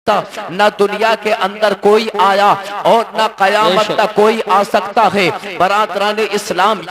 न दुनिया के अंदर कोई आया और न कयामत तक कोई आ सकता है। बरादरान इस्लाम,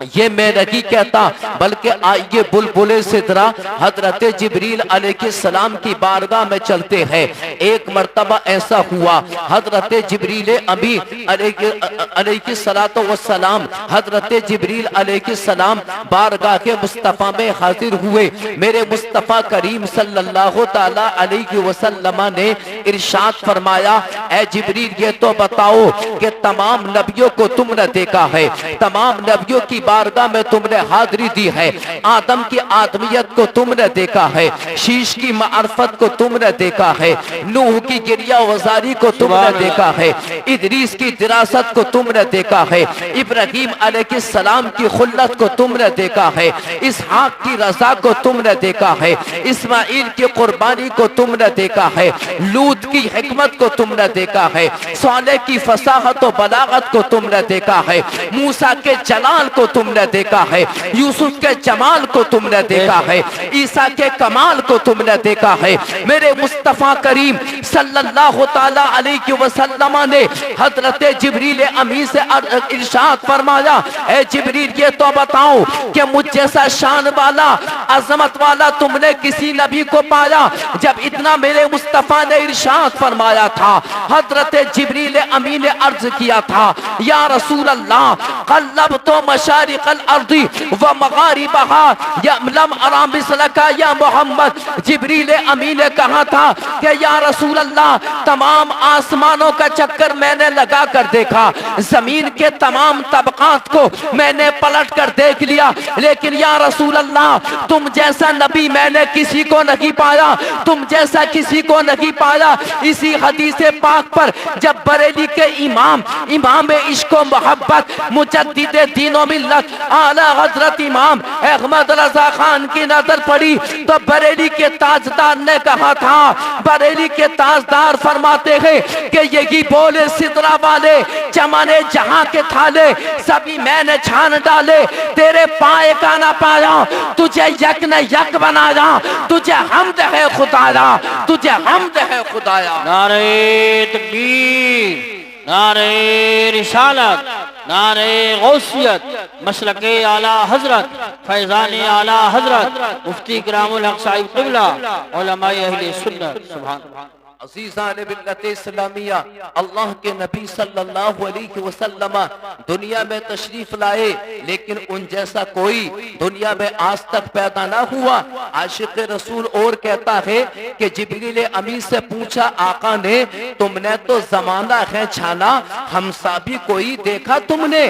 ये मैं नहीं कहता, बल्कि आइए बुलबुले सिदरा हजरत जिब्रील अलैहिस्सलाम की बारगाह में चलते हैं। एक मर्तबा ऐसा हुआ, हजरत जिब्रील अमी अलैहिस्सलातो वस्सलाम हजरत जिब्रील अलैहिस्सलाम बारगाह के मुस्तफ़ा में हाजिर हुए। मेरे मुस्तफ़ा करीम सल्लल्लाहु ताला अलैहि वसल्लम ने इरशाद फरमाया, ए जिब्रील ये तो बताओ कि तमाम नबियों को तुमने देखा है, तमाम नबियों की बारगाह में तुमने हाजिरी दी है, आदम की आदमियत को तुमने देखा है, शीश की मार्फत को तुमने देखा है, नूह की गिरिया वजारी को तुमने देखा है, इदरीस की दिरासत को तुमने देखा है, इब्राहीम अलैहिस्सलाम की खुल्लत को तुमने देखा है, इसहाक की रजा को तुमने देखा है, इस्माइल की कुर्बानी को तुमने देखा है, लूत की हिकमत को तुमने देखा है, सालेह की फसाहत और बलागत को तुमने देखा है, मूसा के जलाल को तुमने देखा है, यूसुफ के जमाल को तुमने देखा है, ईसा के कमाल को तुमने देखा है। मेरे मुस्तफा करीम सल्लल्लाहु ताला अलैहि वसल्लम ने हजरत जिब्रील अमी से इरशाद फरमाया, ए जिब्रील ये तो बताओ कि मुझ जैसा शान वाला अजमत वाला तुमने किसी नबी को पाया? जब इतना मेरे मुस्तफा ने इरशाद फरमाया था, हजरत जिब्रील अमी ने अर्ज किया था, या रसूल अल्लाह कल्लब तो मशारिकल अर्दी व मगारिबहा या लम अरा मिसलका या मोहम्मद। जिब्रील अमी ने कहा था कि या रसूल अल्लाह तमाम आसमानों का चक्कर मैंने लगा कर देखा, जमीन के तमाम तबकात को मैंने पलट कर देख लिया, लेकिन या रसूल अल्लाह तुम जैसा नबी मैंने किसी को नहीं पाया, तुम जैसा किसी को नहीं पाया। इसी हदीस पाक पर जब बरेली के इमाम इश्क व मोहब्बत मुजद्दिद दीनो मिल्लत आला हजरत इमाम अहमद रजा खान की नजर पड़ी तो बरेली के ताजदार ने कहा था, बरेली के ताजदार फरमाते हैं कि यही बोले सिदरा वाले चमने जहां के थाले सभी मैंने छान डाले, तेरे पाए का ना पाया, तुझे यक ने यक बनाया, तुझे हमद है खुदाया, तुझे हमद है खुदाया। नारे तकबीर, नारे रिसालत, नारे गौसियत, मसलके आला हजरत, फैजान आला हजरत, मुफ्ती किरामुल हक साहिब क़िबला, उलमाए अहले सुन्नत। सुभान अज़ीज़ान मिल्लत इस्लामिया, अल्लाह के नबी सल्लल्लाहु अलैहि वसल्लम दुनिया में तशरीफ लाए, लेकिन उन जैसा कोई दुनिया में आज तक पैदा ना हुआ। आशिक़ रसूल और कहता है कि जिब्रील अमी से पूछा आका ने, तुमने तो जमाना है छाना, हमसा भी कोई देखा तुमने,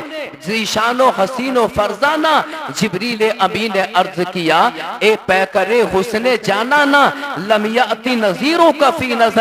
जीशानो हसीनो फरजाना। जिब्रील अमी ने अर्ज किया, ए पैकरे हुस्ने जाना ना, लमियाती नज़ीरों का फी नजरिन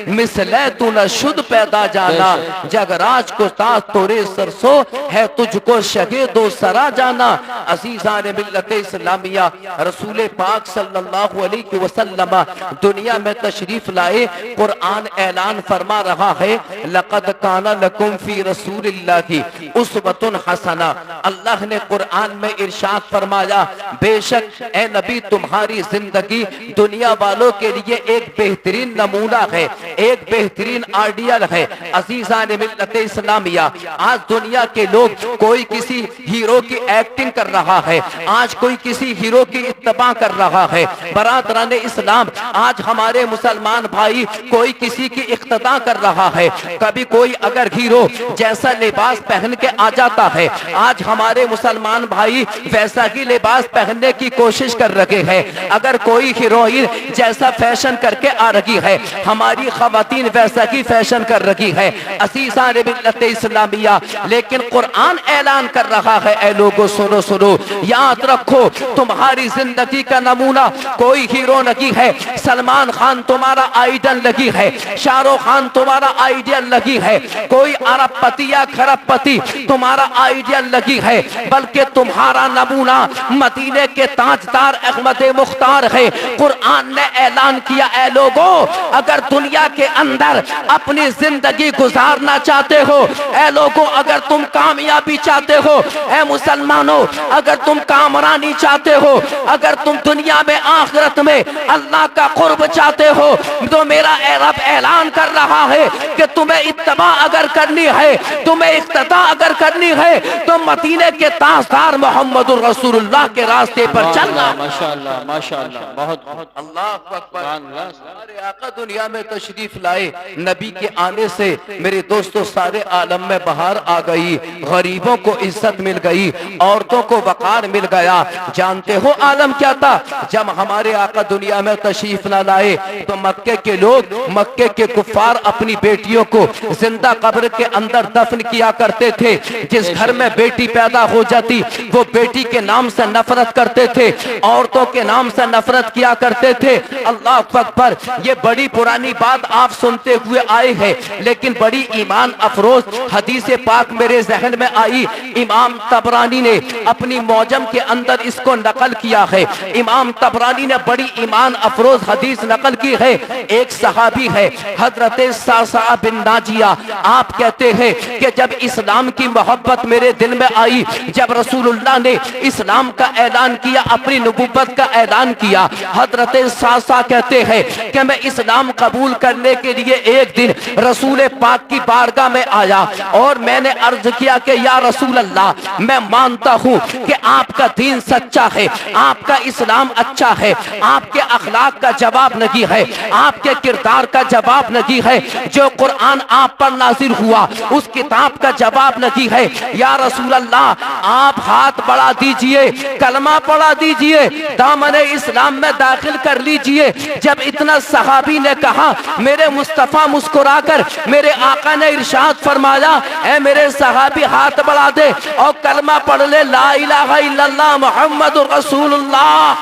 मिसले तू न शुद्ध पैदा जाना, जगराज को ताज तोरे सरसो है तुझको शगे दो सरा जाना। अज़ीज़ान मिल्लत इस्लामिया, रसूल पाक सल्लल्लाहु अलैहि वसल्लम दुनिया में तशरीफ लाए, कुरान ऐलान फरमा रहा है, लक़द काना लकुम फी रसूलिल्लाहि उस्वतुन हसना। अल्लाह ने कुरान में इरशाद फरमाया, बेशक ए नबी तुम्हारी जिंदगी दुनिया वालों के लिए एक बेहतरीन नमूना है, एक बेहतरीन आइडियल है। अज़ीज़ान मिल्लत इस्लामिया, आज दुनिया के लोग कोई किसी हीरो की एक्टिंग कर रहा है, आज कोई किसी हीरो की इत्तबा कर रहा है। बरादरान इस्लाम, आज हमारे मुसलमान भाई कोई किसी की इक्तदा कर रहा है। कभी कोई अगर हीरो जैसा लिबास पहन के आ जाता है, आज हमारे मुसलमान भाई वैसा ही लिबास पहनने की कोशिश कर रहे हैं। अगर कोई हीरोइन जैसा फैशन करके आ रही है, हमारी खवातीन वैसा ही फैशन कर रही है। अज़ीज़ान मिल्लत इस्लामिया, लेकिन कुरान ऐलान कर रहा है, ए लोगों सुनो सुनो, याद रखो तुम्हारी जिंदगी का नमूना कोई हीरो नहीं है। सलमान खान तुम्हारा आइडल लगी है, शाहरुख खान तुम्हारा आइडियल लगी है, कोई अरबपति या खरबपति तुम्हारा आइडियल लगी है, बल्कि तुम्हारा नमूना मदीने के ताजदार अहमद मुख्तार है। कुरान ने ऐलान किया, ए लोगों अगर दुनिया के अंदर अपनी जिंदगी गुजारना चाहते हो, ऐ लोगों अगर तुम कामयाबी चाहते हो, ऐ मुसलमानों अगर तुम कामरानी चाहते हो, अगर तुम दुनिया में आखिरत में अल्लाह का कुर्ब चाहते हो, तो मेरा रब ऐलान कर रहा है कि तुम्हें इत्तबा अगर करनी है, तुम्हें इक्तदा अगर करनी है, तो मदीने के ताजदार मोहम्मद रसूलुल्लाह के रास्ते पर चलना। माशाअल्लाह माशाअल्लाह, बहुत बहुत अल्लाह अकबर। हमारे आका दुनिया में तशरीफ लाए, नबी के आने से मेरे दोस्तों सारे आलम में बहार आ गई, गरीबों को इज्जत मिल गई, औरतों को वकार मिल गया। जानते हो आलम क्या था? जब हमारे आका दुनिया में तशरीफ न लाए तो मक्के के लोग, मक्के के कुफार अपनी बेटियों को जिंदा कब्र के अंदर दफन किया करते थे। जिस घर में बेटी पैदा हो जाती वो बेटी के नाम से नफरत करते थे, औरतों के नाम से नफरत किया करते थे। अल्लाह अकबर। ये बड़ी पुरानी बात आप सुनते हुए आए हैं, लेकिन बड़ी ईमान अफरोज हदीस पाक मेरे जहन में आई। इमाम तबरानी ने अपनी मौजम के अंदर इसको नकल किया है। इमाम तबरानी ने बड़ी ईमान अफरोज हदीस नकल की है। एक सहाबी है हजरत सासा बिन नाजिया, आप कहते हैं कि जब इस्लाम की मोहब्बत मेरे दिल में आई, जब रसूलुल्लाह ने इस्लाम का ऐलान किया, अपनी नबूवत का ऐलान किया, हजरत सासा कहते हैं कि मैं इस्लाम कबूल करने के लिए एक दिन रसूल पाक की बारगाह में आया और मैंने अर्ज किया कि या रसूल अल्लाह, मैं मानता हूँ कि आपका दीन सच्चा है, आपका इस्लाम अच्छा है, आपके अखलाक का जवाब नहीं है, आपके किरदार का जवाब नहीं है, जो कुरान आप पर नाजिल हुआ उस किताब का जवाब नहीं है। या रसूल अल्लाह, आप हाथ बढ़ा दीजिए, कलमा पढ़ा दीजिए, दामने इस्लाम में दाखिल कर लीजिए। जब इतना सहाबी ने कहा, मेरे मुस्तफा मुस्कुराकर मेरे आका ने इरशाद फरमाया, ऐ मेरे सहाबी हाथ बढ़ा दे और कलमा पढ़ ले, ला इलाहा इल्लल्लाह मुहम्मदुर रसूलुल्लाह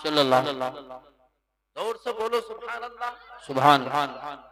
सल्लल्लाहु अलैहि वसल्लम। जोर से बोलो सुभान अल्लाह। सुभान।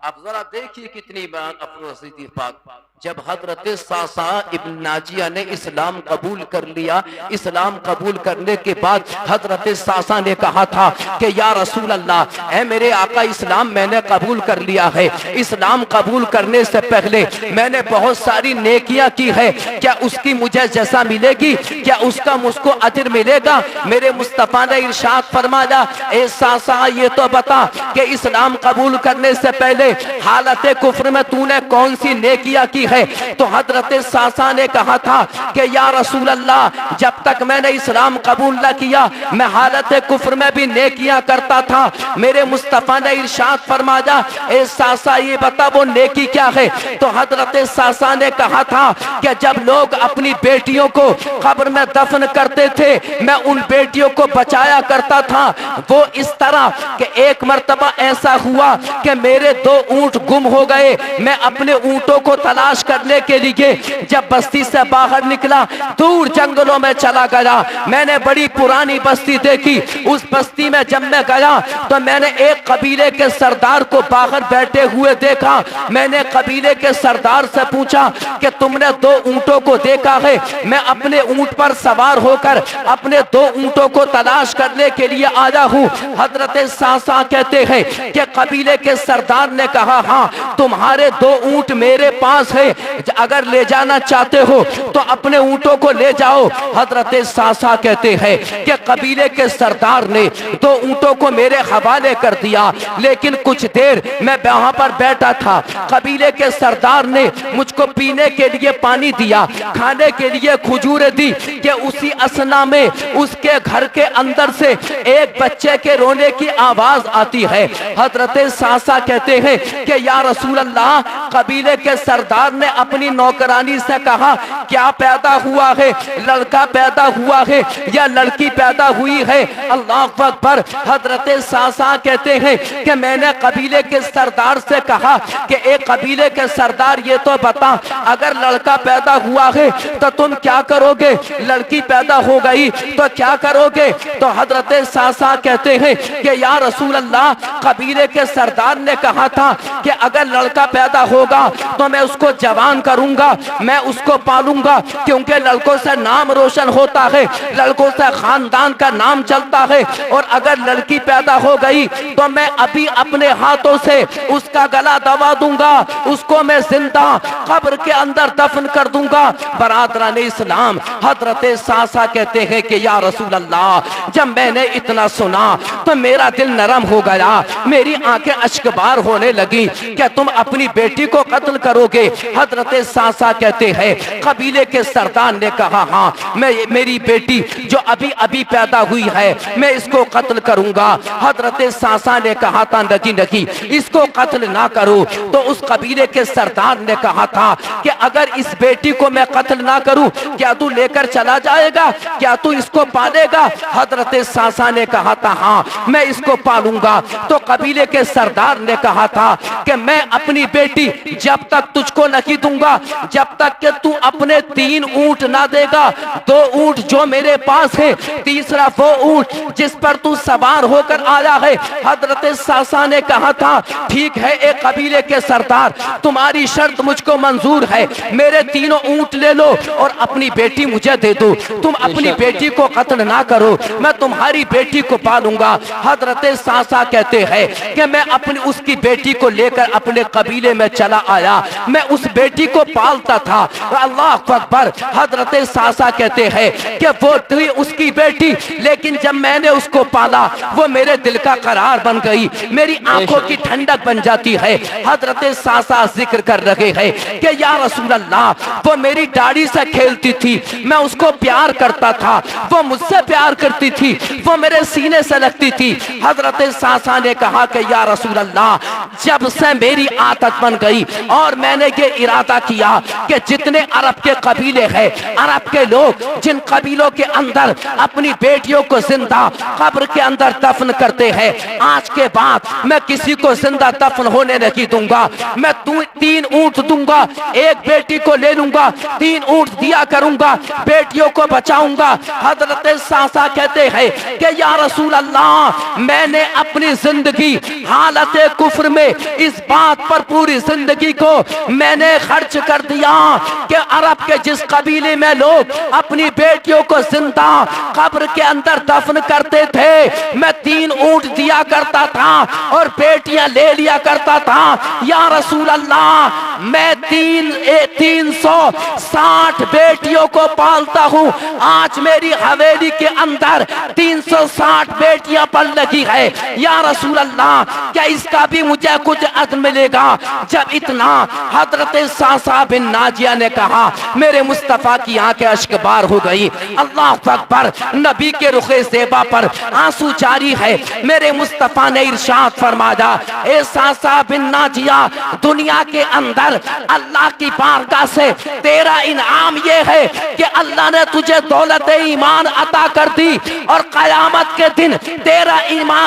अब जरा देखिए कितनी बात अफरोज़ पाक। जब हजरत सासा इब्न नाजिया ने इस्लाम कबूल कर लिया, इस्लाम कबूल करने के बाद हजरत सासा ने कहा था कि या रसूल अल्लाह, ऐ मेरे आका इस्लाम मैंने कबूल कर लिया है, इस्लाम कबूल करने से पहले मैंने बहुत सारी नेकियां की है, क्या उसकी मुझे जैसा मिलेगी, क्या उसका मुझको अजर मिलेगा? मेरे मुस्तफा ने इरशाद फरमाया, ए सासा ये तो बता कि इस्लाम कबूल करने से पहले हालत कुफ्र में तूने कौन सी नेकियां की है? तो हजरत सासा ने कहा था कि या रसूल अल्लाह, जब तक मैंने इस्लाम कबूल न किया मैं हालत कुफ्र में भी नेकियां करता था। मेरे मुस्तफा ने इरशाद फरमाया, ए सासा ये बता वो नेकी क्या है? तो हजरत सासा ने कहा था कि जब लोग अपनी बेटियों को कब्र में दफन करते थे, मैं उन बेटियों को बचाया करता था। वो इस तरह कि एक मर्तबा ऐसा हुआ कि मेरे 2 ऊंट गुम हो गए। मैं अपने ऊंटों को तलाश करने के लिए जब बस्ती से बाहर निकला, दूर जंगलों में चला गया। मैंने बड़ी पुरानी बस्ती देखी। उस बस्ती में जब मैं गया तो मैंने एक कबीले के सरदार को बाहर बैठे हुए देखा। मैंने कबीले के सरदार से पूछा कि तुमने 2 ऊंटों को देखा है? मैं अपने ऊंट पर सवार होकर अपने 2 ऊंटों को तलाश करने के लिए आया हूँ। हजरत सासा कहते हैं कि कबीले के सरदार ने कहा, हाँ तुम्हारे 2 ऊंट मेरे पास है, अगर ले जाना चाहते हो तो अपने ऊंटों को ले जाओ। हजरत सासा कहते हैं कि कबीले के सरदार ने 2 ऊंटों को मेरे हवाले कर दिया, लेकिन कुछ देर मैं वहां पर बैठा था। कबीले के सरदार ने मुझको पीने के लिए पानी दिया, खाने के लिए खजूरें दी कि उसी असना में उसके घर के अंदर से एक बच्चे के रोने की आवाज आती है। हजरत सासा कहते हैं कि या रसूल अल्लाह, कबीले के सरदार ने अपनी नौकरानी से कहा, क्या पैदा हुआ है? लड़का पैदा हुआ है या लड़की पैदा हुई है? अल्लाह अकबर। हजरत सासा कहते हैं कि मैंने कबीले के सरदार से कहा कि एक कबीले के सरदार ये तो बता, अगर लड़का पैदा हुआ है तो तुम क्या करोगे? लड़की पैदा हो गई तो क्या करोगे? तो हजरत सासा कहते हैं कि या रसूल अल्लाह, कबीले के सरदार ने कहा था कि अगर लड़का पैदा हो होगा तो मैं उसको जवान करूंगा, मैं उसको पालूंगा, क्योंकि लड़कों से नाम रोशन होता है, लड़कों से खानदान का नाम चलता है। और अगर लड़की पैदा हो गई तो मैं अभी अपने हाथों से उसका गला दबा दूंगा, उसको मैं जिंदा कब्र के अंदर दफन कर दूंगा। बरादरान इस्लाम, हजरत सासा कहते हैं कि या रसूल अल्लाह, जब मैंने इतना सुना तो मेरा दिल नरम हो गया, मेरी आंखें अश्कबार होने लगी। क्या तुम अपनी बेटी को कत्ल करोगे? हजरत सासा कहते हैं कबीले के सरदार ने कहा हाँ, मैं मेरी बेटी जो अभी अभी पैदा हुई है मैं इसको कत्ल करूंगा। हजरत सासा ने कहा था नहीं नहीं, इसको कत्ल ना करो। तो उस कबीले के सरदार ने कहा था कि अगर इस बेटी को मैं कत्ल ना करूं क्या तू लेकर चला जाएगा, क्या तू इसको पालेगा? हजरत सासा ने कहा था हाँ मैं इसको पालूंगा। तो कबीले के सरदार ने कहा था कि मैं अपनी बेटी जब तक तुझको नहीं दूंगा जब तक कि तू अपने 3 ऊंट ना देगा, 2 ऊंट जो मेरे पास है, तीसरा वो ऊंट जिस पर तू सवार होकर आया है। हजरत सासा ने कहा था ठीक है एक कबीले के सरदार, तुम्हारी शर्त मुझको मंजूर है, मेरे 3 ऊंट ले लो और अपनी बेटी मुझे दे दो। तुम अपनी बेटी को कत्ल ना करो, मैं तुम्हारी बेटी को पालूंगा। हजरत सासा कहते हैं कि मैं अपनी उसकी बेटी को लेकर अपने कबीले में चला आया, मैं उस बेटी को पालता था। अल्लाह अकबर। हजरत सासा कहते हैं कि वो थी उसकी बेटी, लेकिन जब मैंने उसको पाला वो मेरे दिल का करार बन गई, मेरी आंखों की ठंडक बन जाती है। हजरत सासा जिक्र कर रहे हैं कि या रसूल अल्लाह, वो मेरी दाढ़ी से खेलती थी, मैं उसको प्यार करता था, वो मुझसे प्यार करती थी, वो मेरे सीने से लगती थी। हजरत सासा ने कहा कि या रसूल अल्लाह, जब से मेरी आदत बन गई और मैंने ये इरादा किया कि जितने अरब के कबीले हैं, अरब के लोग जिन कबीलों के अंदर अपनी बेटियों को जिंदा कब्र के अंदर दफन करते हैं, आज के बाद मैं किसी को जिंदा दफन होने नहीं दूंगा। मैं 3 ऊंट दूंगा, एक बेटी को ले लूंगा, 3 ऊंट दिया करूंगा, बेटियों को बचाऊंगा। हजरत सासा कहते हैं कि या रसूल अल्लाह, मैंने अपनी जिंदगी हालत कुफ्र में इस बात पर पूरी जिंदगी को मैंने खर्च कर दिया कि अरब के जिस कबीले में लोग अपनी बेटियों को जिंदा कब्र के अंदर दफन करते थे, मैं 3 ऊंट दिया करता था और बेटियां ले लिया करता था। या रसूल अल्लाह, मैं 360 बेटियों को पालता हूँ, आज मेरी हवेली के अंदर 360 बेटियां पल लगी है। या रसूल अल्लाह, क्या इसका भी मुझे कुछ अज्र मिलेगा? जब इतना हजरत सासा बिन नाजिया ने कहा, मेरे मुस्तफा की आंखें अश्कबार हो गई। अल्लाह अकबर। नबी के रुखे ज़ेबा पर आंसू जारी है। मेरे मुस्तफा ने इरशाद फरमाया, ए सासा बिन नाजिया, दुनिया के अंदर अल्लाह की बारगाह से तेरा इनाम ये है कि अल्लाह ने तुझे दौलत ईमान अता कर दी, और कयामत के दिन तेरा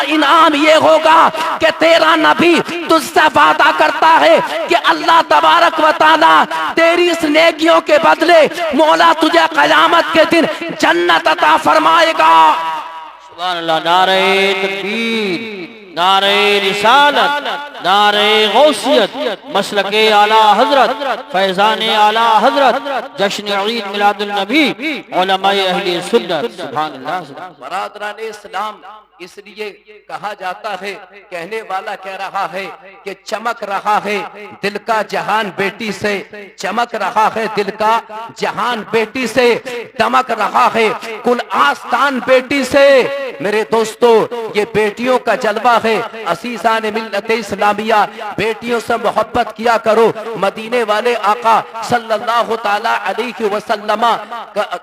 इनाम ये होगा कि तेरा नबी तुझसे वादा करता है कि अल्लाह तबारक व तआला तेरी इस नेकियों के बदले मौला तुझे कयामत के दिन जन्नत अता फरमाएगा। सुभान अल्लाह। नारे तकबीर, नारे रिसालत, नारे गौसियत, मसलके आला हजरत, फैजाने आला हजरत, जश्न ईद मिलादुल नबी, उलमाए अहले सुन्नत। सुभान अल्लाह। बरादरान इस्लाम, इसलिए कहा जाता है, कहने वाला कह रहा है कि चमक रहा है दिल का जहान बेटी से, चमक रहा है दिल का जहान बेटी से, दमक रहा है कुल आस्तान बेटी से। मेरे दोस्तों, ये बेटियों का जलवा है। असीसा ने मिल्लत इस्लामिया, बेटियों से मोहब्बत किया करो। मदीने वाले आका सल्लल्लाहु ताला अलैहि वसल्लम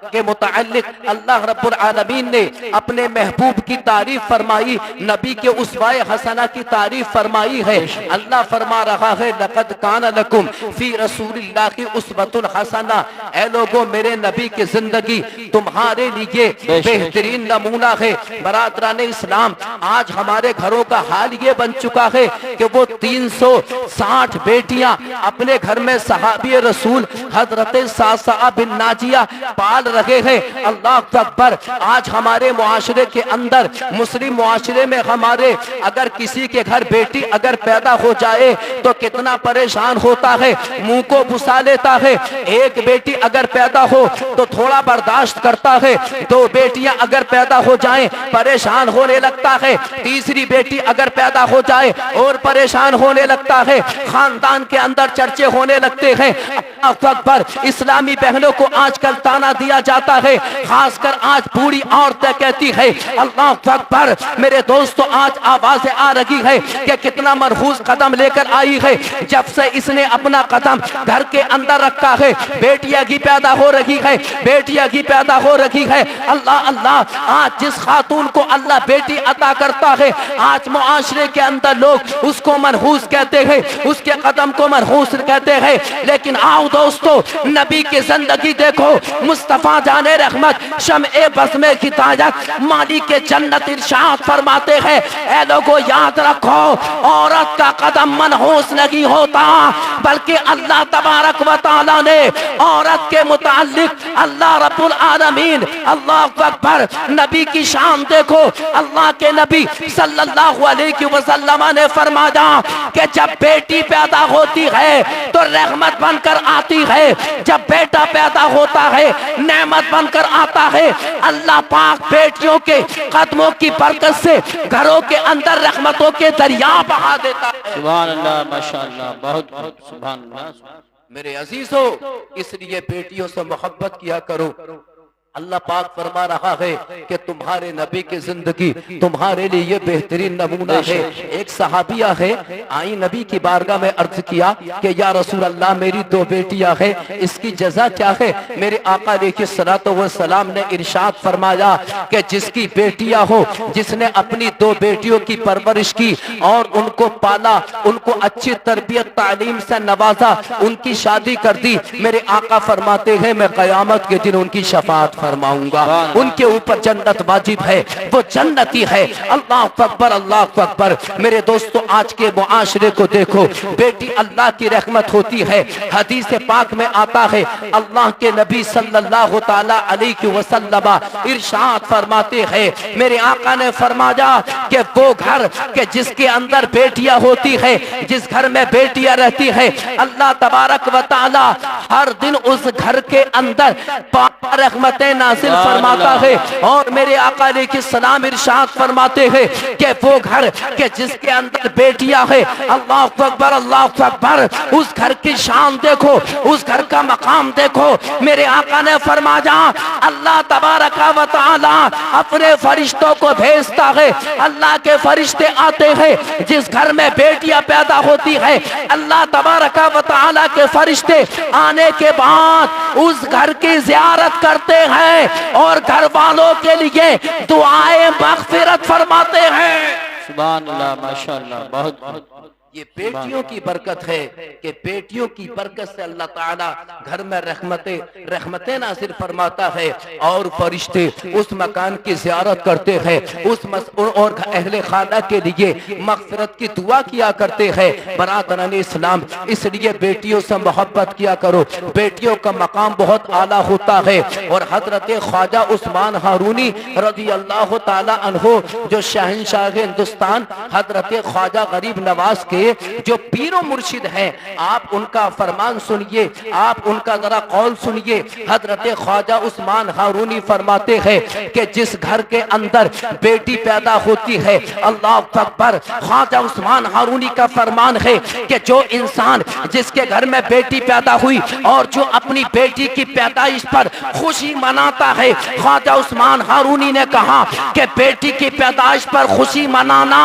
के मुताल्लिक अल्लाह रब्बुल आलमीन ने अपने महबूब की तारीफ फरमाई, नबी के उस्वाए हसना की तारीफ फरमाई है। अल्लाह फरमा रहा है, लक़द कान लकुम फी रसूलिल्लाहि उस्वतुन हसना। ऐ लोगों, मेरे नबी की जिंदगी तुम्हारे लिए बेहतरीन नमूना है। बरादरान इस्लाम, आज हमारे घरों का हाल ये बन चुका है कि वो 360 बेटियां अपने घर में सहाबी रसूल हजरत सासा बिन नाजिया पाल रहे हैं। अल्लाह अकबर। आज हमारे मुआशरे के अंदर, मुस्लिम मुआशरे में हमारे, अगर किसी के घर बेटी अगर पैदा हो जाए तो कितना परेशान होता है, मुंह को बुसा लेता है। एक बेटी अगर पैदा हो तो थोड़ा बर्दाश्त करता है, 2 बेटियां अगर पैदा हो जाएं परेशान होने लगता है, तीसरी बेटी अगर पैदा हो जाए और परेशान होने लगता है, खानदान के अंदर चर्चे होने लगते हैं। अल्लाह अकबर। इस्लामी बहनों को आजकल ताना दिया जाता है, खासकर आज बूढ़ी औरतें कहती है। अल्लाह अकबर। मेरे दोस्तों, आज आवाजें आ रही है कि कितना मरहूस कदम लेकर आई है। जब से इसने अपना कदम घर के अंदर रखा है, बेटियां की पैदा हो रही है, बेटियां की पैदा हो रही है। अल्लाह अल्लाह। आज जिस खातून को अल्लाह बेटी अता करता है, आज मुआशरे के अंदर लोग उसको मनहूस कहते हैं, उसके कदम को मनहूस कहते हैं। लेकिन आओ दोस्तों, नबी की जिंदगी देखो। मुस्तफा जाने रहमत शम्ए बस में हिदायत मालिक के जन्नत इरशाद फरमाते हैं, ऐ लोगों याद रखो, औरत का कदम मनहूस नहीं होता, बल्कि अल्लाह तबारक व तआला ने औरत के मुताल्लिक, अल्लाह रब्बुल आलमीन, अल्लाह अकबर, नबी की शान देखो। अल्लाह के नबी सल्लल्लाहु अलैहि वसल्लम ने फरमाया कि जब बेटी पैदा होती है तो रहमत बनकर आती है, जब बेटा पैदा होता है नेमत बनकर आता है। अल्लाह पाक बेटियों के कदमों की बरकत से घरों के अंदर रहमतों के दरिया बहा देता है। सुभान अल्लाह, माशाअल्लाह, बहुत बहुत सुभान अल्लाह। मेरे अजीजों, इसलिए बेटियों से मोहब्बत किया करो। अल्लाह पाक फरमा रहा है कि तुम्हारे नबी की जिंदगी तुम्हारे लिए ये बेहतरीन नमूना है। एक सहाबिया है, आई नबी की बारगाह में अर्ज किया कि या रसूल अल्लाह, मेरी 2 बेटियां हैं, इसकी जजा क्या है? मेरे आका अलैहिस्सलातु वस्सलाम ने इरशाद फरमाया कि जिसकी बेटियां हो, जिसने अपनी 2 बेटियों की परवरिश की और उनको पाला, उनको अच्छी तरबियत तालीम से नवाजा, उनकी शादी कर दी, मेरे आका फरमाते हैं मैं कयामत के दिन उनकी शफाअत फरमाऊंगा, उनके ऊपर जन्नत वाजिब है, वो जन्नती है। अल्लाह अकबर, अल्लाह अकबर। मेरे दोस्तों, आज के मुआशरे को देखो, बेटी अल्लाह की रहमत होती है। हदीस पाक में आता है, अल्लाह के नबी सल्लल्लाहु ताला अलैहि वसल्लम इरशाद फरमाते हैं, मेरे आका ने फरमाया कि वो घर के जिसके अंदर बेटियां होती है, जिस घर में बेटियां रहती है, अल्लाह तबारक व तआला हर दिन उस घर के अंदर रहमतें नाज़िल फरमाता है। और मेरे आका अलैहिस्सलाम इरशाद फरमाते हैं कि वो घर के जिसके अंदर बेटियां है, अल्लाह अकबर, अल्लाह अकबर, उस घर की शान देखो, उस घर का मकाम देखो। मेरे आका ने फरमाया, अल्लाह तबारक व तआला अपने फरिश्तों को भेजता है, अल्लाह के फरिश्ते आते हैं, जिस घर में बेटियां पैदा होती है, अल्लाह तबारक व तआला के फरिश्ते आने के बाद उस घर की ज़ियारत करते हैं और घर वालों के लिए दुआएं मग़फ़िरत फरमाते हैं। सुभान अल्लाह, माशाअल्लाह, बहुत बहुत। ये बेटियों की बरकत है कि बेटियों की बरकत से अल्लाह ताला घर में रहमतें नाज़िल फरमाता है और फरिश्ते उस मकान की ज़ियारत करते हैं, और अहले खाना के लिए मग़फ़िरत की दुआ किया करते हैं। बरादरान इस्लाम, इसलिए बेटियों से मोहब्बत किया करो। बेटियों का मकाम बहुत आला होता है। और हजरत ख्वाजा उस्मान हारूनी रज़ी अल्लाह ताला अन्हो, जो शहंशाह हिंदुस्तान, हजरत ख्वाजा गरीब नवाज के जो पीरो मुर्शिद हैं, आप उनका फरमान सुनिए, आप उनका जरा कौल सुनिए। हजरत ख्वाजा उस्मान हारूनी फरमाते हैं कि जिस घर के अंदर बेटी पैदा होती है, अल्लाह अकबर, ख्वाजा उस्मान हारूनी का फरमान है कि जो इंसान जिसके घर में बेटी पैदा हुई और जो अपनी बेटी की पैदाइश पर खुशी मनाता है, ख्वाजा उस्मान हारूनी ने कहा कि बेटी की पैदाइश पर खुशी मनाना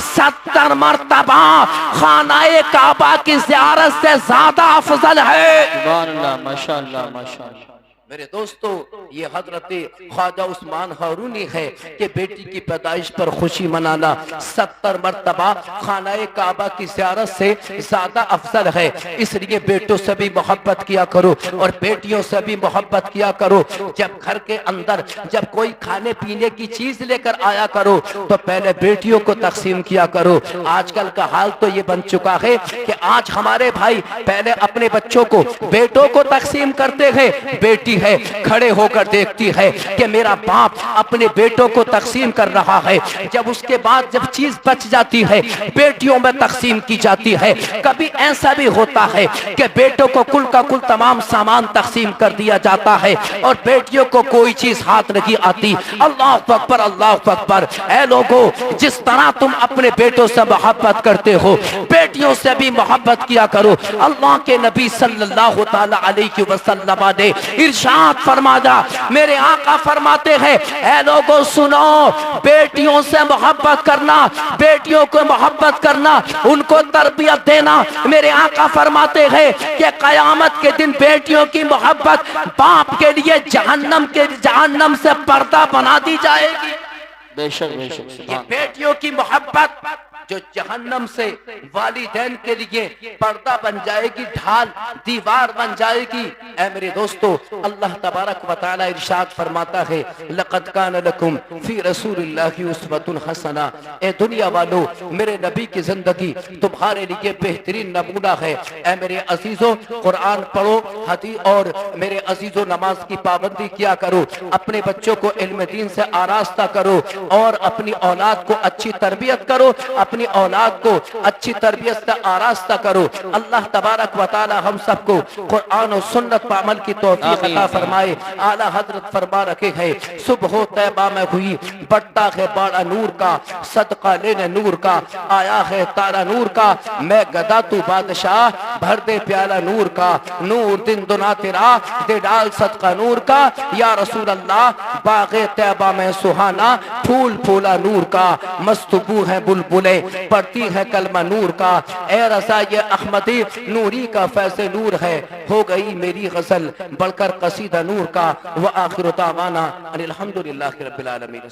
70 मरतबा खानाए काबा की ज़ियारत से ज्यादा अफजल है। सुभान अल्लाह, माशाअल्लाह, माशाअल्लाह। मेरे दोस्तों, ये हजरत ख्वाजा उस्मान हारूनी है कि बेटी की पैदाइश पर खुशी मनाना 70 मरतबा खानाए काबा की ज़ियारत से ज्यादा अफजल है। इसलिए बेटों से भी मोहब्बत किया करो और बेटियों से भी मोहब्बत किया करो। जब घर के अंदर जब कोई खाने पीने की चीज लेकर आया करो तो पहले बेटियों को तकसीम किया करो। आजकल का हाल तो ये बन चुका है कि आज हमारे भाई पहले अपने बच्चों को बेटों को तकसीम करते हैं, बेटी है खड़े होकर देखती है कि मेरा बाप अपने बेटों को तकसीम कर रहा है। जब उसके बाद जब चीज बच जाती है बेटियों में तकसीम की जाती है। कभी ऐसा भी होता है कि बेटों को कुल का कुल तमाम सामान तकसीम कर दिया जाता है और बेटियों को कोई चीज हाथ नहीं आती। अल्लाह अकबर, अल्लाह अकबर। ऐ लोगों, जिस तरह तुम अपने बेटों से मोहब्बत करते हो बेटियों से भी मोहब्बत किया करो। अल्लाह के नबी सल्लल्लाहु तआला अलैहि वसल्लम ने इरशाद फरमाया, मेरे आका फरमाते हैं, ऐ लोगों सुनो, बेटियों से मोहब्बत करना, बेटियों को मोहब्बत करना, उनको तरबियत देना। मेरे आका फरमाते हैं कि कयामत के दिन बेटियों की मोहब्बत बाप के लिए जहन्नम से पर्दा बना दी जाएगी। बेशक बेशक। ये बेटियों की मोहब्बत जो जहन्नम से वालिदैन के लिए पर्दा बन जाएगी, ढाल दीवार बन जाएगी। ऐ मेरे दोस्तों, अल्लाह तबारक व तआला इरशाद फरमाता है, लक़द कान लकुम फी रसूलिल्लाहि उस्वतुन हसना। ए दुनिया वालों, मेरे नबी की जिंदगी तुम्हारे लिए बेहतरीन नमूना है। ऐ मेरे अजीजों, कुरान पढ़ो, हदीस और मेरे अजीजों नमाज की पाबंदी किया करो, अपने बच्चों को इल्म दीन से आरास्ता करो और अपनी औलाद को अच्छी तरबियत करो, अपनी औलाद को अच्छी तरबियत से आरास्ता करो। अल्लाह तबारक व तआला हम सबको कुरान और सुन्नत पर अमल की तौफीक अता फरमाए। आला हजरत फरमा रखे हैं, सुबह तैबा में हुई बट्टा है बाड़ा नूर का, सदका लेने नूर का, आया है तारा नूर का, मैं गदा तू बादशाह, भर दे प्याला नूर का, नूर दिन दुना तेरा, दे डाल सदका नूर का। या रसूल अल्लाह, बाग़े तैबा में सुहाना, फूल फूला नूर का, मस्तबू है बुलबुले, पढ़ती है कलमा नूर का। ए रसा ये अहमदी नूरी का फैज़े नूर है, हो गई मेरी गजल बढ़कर कसीदा नूर का। व आखिर दावाना अनिल हम्दुलिल्लाहि रब्बिल आलमीन।